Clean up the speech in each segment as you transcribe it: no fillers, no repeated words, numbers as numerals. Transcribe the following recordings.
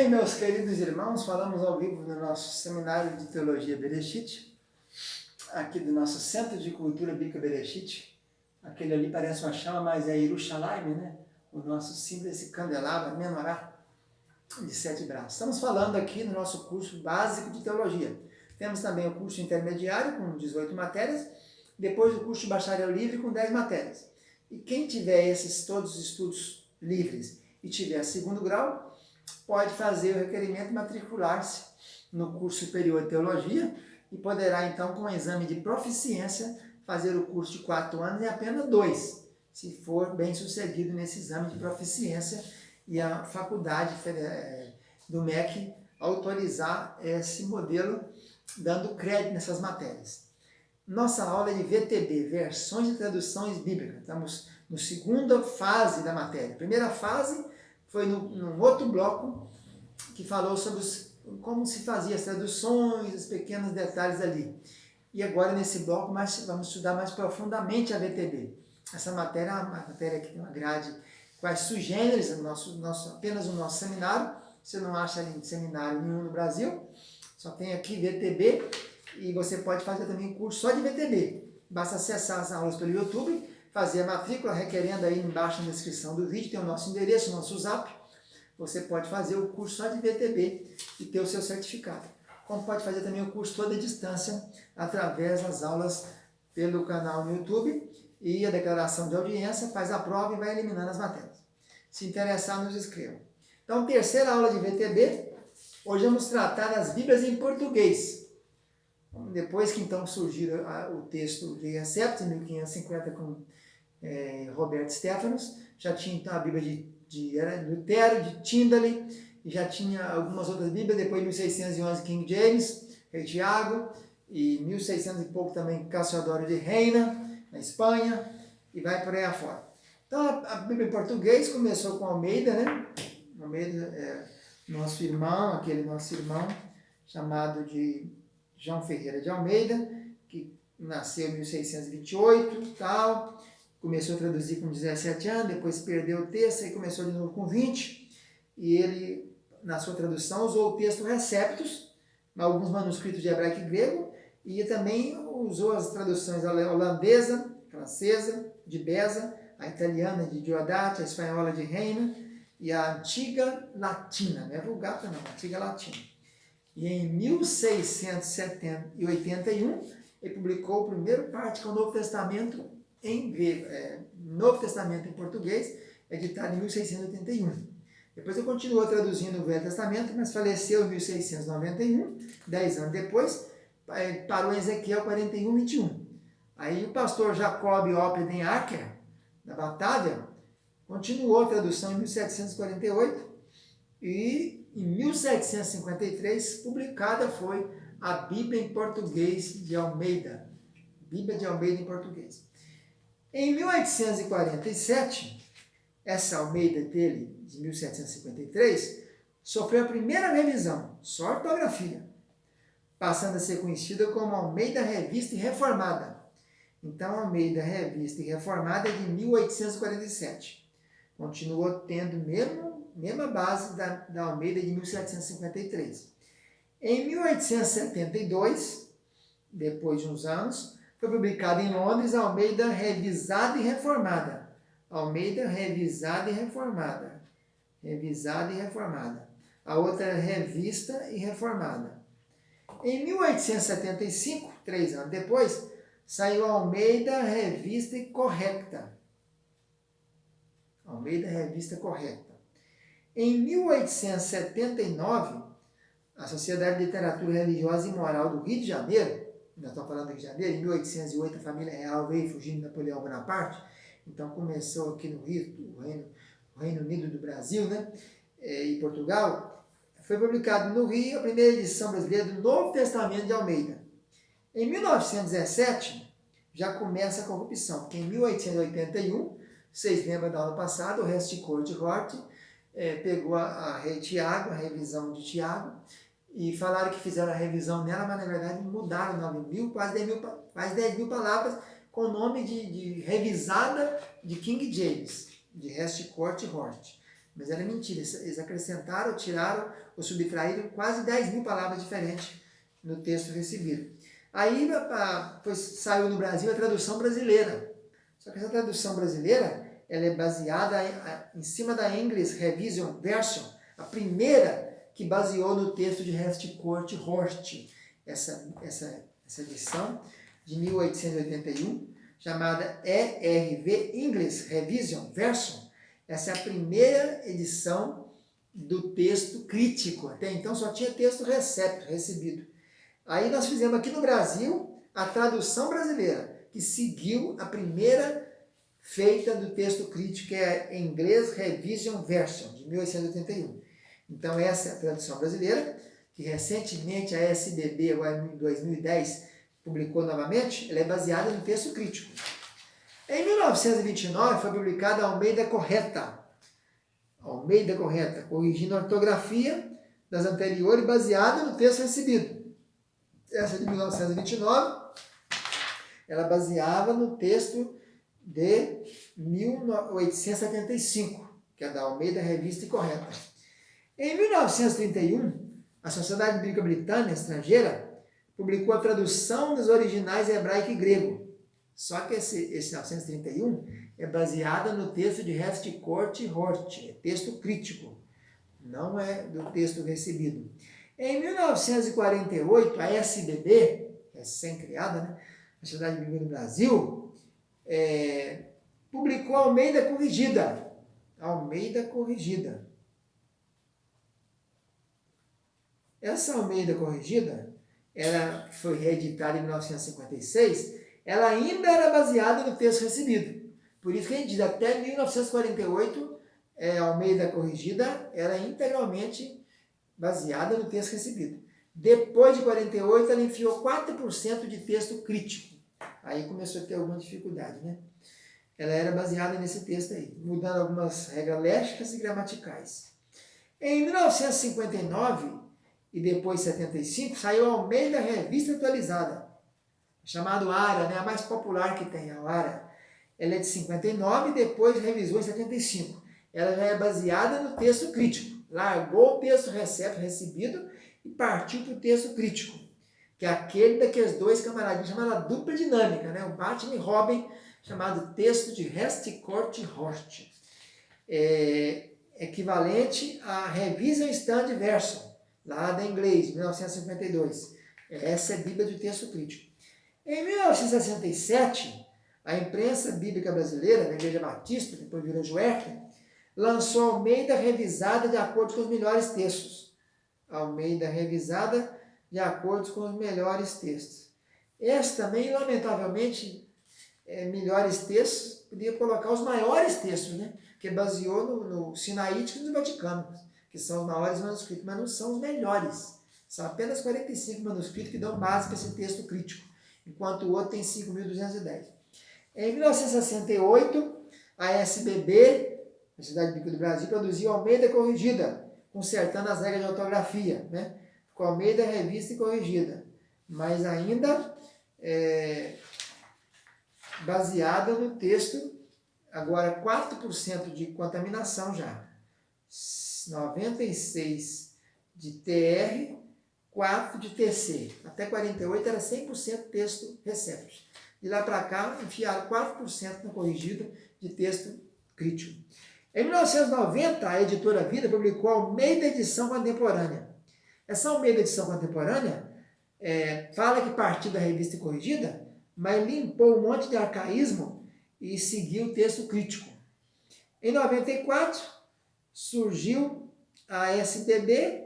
Bem, meus queridos irmãos, falamos ao vivo no nosso seminário de Teologia Bereshit, aqui do nosso Centro de Cultura Bíblica Bereshit. Aquele ali parece uma chama, mas é Yerushalayim, né? O nosso símbolo, esse candelabro, menorá, de 7 braços. Estamos falando aqui no nosso curso básico de Teologia. Temos também o curso intermediário, com 18 matérias, depois o curso de bacharel livre, com 10 matérias. E quem tiver todos os estudos livres e tiver segundo grau, pode fazer o requerimento de matricular-se no curso superior de teologia e poderá, então, com o exame de proficiência, fazer o curso de 4 anos em apenas 2, se for bem sucedido nesse exame de proficiência e a faculdade do MEC autorizar esse modelo, dando crédito nessas matérias. Nossa aula é de VTB, Versões de Traduções Bíblicas. Estamos na segunda fase da matéria. A primeira fase foi num outro bloco que falou sobre como se fazia as traduções, os pequenos detalhes ali. E agora, nesse bloco, vamos estudar mais profundamente a VTB. Essa matéria é uma matéria que tem uma grade quais sugêneres, apenas o nosso seminário. Você não acha em seminário nenhum no Brasil, só tem aqui VTB, e você pode fazer também curso só de VTB. Basta acessar as aulas pelo YouTube, fazer a matrícula, requerendo aí embaixo na descrição do vídeo, tem o nosso endereço, o nosso zap. Você pode fazer o curso só de VTB e ter o seu certificado. Como pode fazer também o curso toda a distância, através das aulas pelo canal no YouTube, e a declaração de audiência, faz a prova e vai eliminando as matérias. Se interessar, nos escreva. Então, terceira aula de VTB, hoje vamos tratar das Bíblias em português. Depois que então surgiu o texto de Receptos, em 1550, com Roberto Stephanos, já tinha então a Bíblia de Lutero, de Tyndale, e já tinha algumas outras Bíblias, depois em 1611 King James, Rei Tiago, e 1600 e pouco também Cassiodoro de Reina, na Espanha, e vai por aí afora. Então a Bíblia em português começou com Almeida, né? Almeida nosso irmão, aquele nosso irmão, chamado de João Ferreira de Almeida, que nasceu em 1628 e tal, começou a traduzir com 17 anos, depois perdeu o texto, aí começou de novo com 20, e ele, na sua tradução, usou o texto Receptos, alguns manuscritos de hebraico e grego, e também usou as traduções holandesa, francesa, de Beza, a italiana de Diodati, a espanhola de Reina, e a antiga latina, não é Vulgata não, a antiga latina. E em 1681, ele publicou o primeiro parte com o Novo Testamento em grego, Novo Testamento em português, editado em 1681. Depois ele continuou traduzindo o Velho Testamento, mas faleceu em 1691, 10 anos depois, parou em Ezequiel 41, 21. Aí o pastor Jacob Opden Acker, da Batávia, continuou a tradução em 1748 e em 1753 publicada foi a Bíblia em português de Almeida. Bíblia de Almeida em português. Em 1847, essa Almeida dele, de 1753, sofreu a primeira revisão, só ortografia, passando a ser conhecida como Almeida Revista e Reformada. Então, Almeida Revista e Reformada é de 1847. Continuou tendo mesma base da Almeida de 1753. Em 1872, depois de uns anos, foi publicada em Londres a Almeida Revisada e Reformada. Almeida Revisada e Reformada. Revisada e Reformada. A outra é Revista e Reformada. Em 1875, 3 anos depois, saiu a Almeida Revista e Correcta. Almeida Revista Correcta. Em 1879, a Sociedade de Literatura Religiosa e Moral do Rio de Janeiro, nós estamos falando do Rio de Janeiro, em 1808 a família real veio fugindo de Napoleão Bonaparte, então começou aqui no Rio, o Reino Unido do Brasil, né, e Portugal. Foi publicado no Rio a primeira edição brasileira do Novo Testamento de Almeida. Em 1917, já começa a corrupção, porque em 1881, vocês lembram da aula passada, o Resticor de Hort pegou a Rei Tiago, a revisão de Tiago, e falaram que fizeram a revisão nela, mas na verdade mudaram 9.000, quase 10 mil palavras, com o nome de revisada de King James, de Resticor de Hort. Mas era mentira, eles acrescentaram, tiraram ou subtraíram quase 10.000 palavras diferentes no texto recebido. Aí saiu no Brasil a tradução brasileira. Só que essa tradução brasileira ela é baseada em cima da English Revision Version, a primeira que baseou no texto de Harcourt Horst, essa edição de 1881, chamada ERV English Revision Version. Essa é a primeira edição do texto crítico. Até então só tinha texto recebido. Aí nós fizemos aqui no Brasil a tradução brasileira, que seguiu a primeira feita do texto crítico, que é a English Revision Version, de 1881. Então essa é a tradução brasileira, que recentemente a SBB, agora em 2010, publicou novamente. Ela é baseada no texto crítico. Em 1929 foi publicada a Almeida Correta, corrigindo a ortografia das anteriores, baseada no texto recebido. Essa de 1929, ela baseava no texto de 1875, que é da Almeida Revista e Correta. Em 1931, a Sociedade Bíblica Britânica Estrangeira publicou a tradução dos originais hebraico e grego. Só que esse 1931 é baseado no texto de Harcourt Horst, é texto crítico, não é do texto recebido. Em 1948, a SBB, recém-criada, né, a Sociedade Bíblica do Brasil, publicou Almeida Corrigida. Almeida Corrigida. Essa Almeida Corrigida, ela foi reeditada em 1956, ela ainda era baseada no texto recebido. Por isso que a gente diz, até 1948, a Almeida Corrigida era integralmente baseada no texto recebido. Depois de 48, ela enfiou 4% de texto crítico. Aí começou a ter alguma dificuldade, né? Ela era baseada nesse texto aí, mudando algumas regras léxicas e gramaticais. Em 1959 e depois 75, saiu a Almeida Revista Atualizada, chamado ARA, né? A mais popular que tem, a ARA. Ela é de 59 e depois revisou em 75. Ela já é baseada no texto crítico. Largou o texto recebido e partiu para o texto crítico, que é aquele daqueles dois camaradinhos, chamada dupla dinâmica, né? O Batman e Robin, chamado texto de Harcourt Horst. Equivalente à Revision Standard Version, lá da inglês, 1952. Essa é a Bíblia de texto crítico. Em 1967, a imprensa bíblica brasileira, da Igreja Batista, depois virou Juerter, lançou a Almeida Revisada de acordo com os melhores textos. Almeida Revisada de acordo com os melhores textos. Esse também, lamentavelmente, melhores textos, podia colocar os maiores textos, né? Que baseou no Sinaítico e no Vaticano, que são os maiores manuscritos, mas não são os melhores. São apenas 45 manuscritos que dão base para esse texto crítico, enquanto o outro tem 5.210. Em 1968, a SBB, a Sociedade Bíblica do Brasil, produziu Almeida Corrigida, consertando as regras de ortografia, né? Com Almeida Revista e Corrigida, mas ainda baseada no texto, agora 4% de contaminação já, 96% de TR, 4% de TC, até 48 era 100% texto receptos. De lá para cá, enfiaram 4% na corrigida de texto crítico. Em 1990, a editora Vida publicou a Almeida Edição Contemporânea. Essa Almeida Edição Contemporânea fala que partiu da revista corrigida, mas limpou um monte de arcaísmo e seguiu o texto crítico. Em 94, surgiu a SBTB,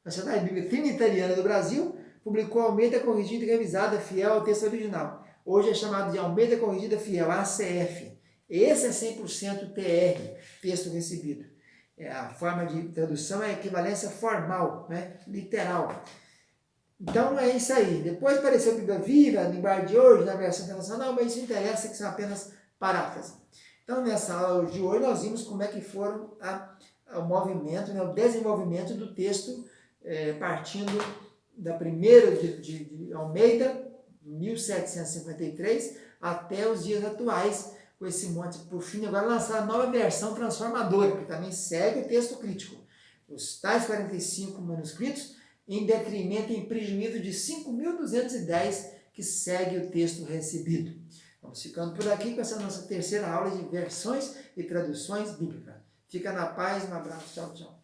a Sociedade Bíblica Trinitariana do Brasil, publicou Almeida Corrigida e Revisada, fiel ao texto original. Hoje é chamado de Almeida Corrigida Fiel, ACF. Esse é 100% TR, texto recebido. A forma de tradução é equivalência formal, né? Literal. Então é isso aí. Depois apareceu a Bíblia Viva, a linguagem de hoje, na versão internacional, mas isso interessa que são apenas paráfrases. Então nessa aula de hoje nós vimos como é que foram o movimento, né, o desenvolvimento do texto, partindo da primeira de Almeida, 1753, até os dias atuais, com esse monte, por fim, agora lançar a nova versão transformadora, que também segue o texto crítico. Os tais 45 manuscritos, em detrimento, em prejuízo de 5.210 que segue o texto recebido. Vamos ficando por aqui com essa nossa terceira aula de versões e traduções bíblicas. Fica na paz, um abraço, tchau, tchau.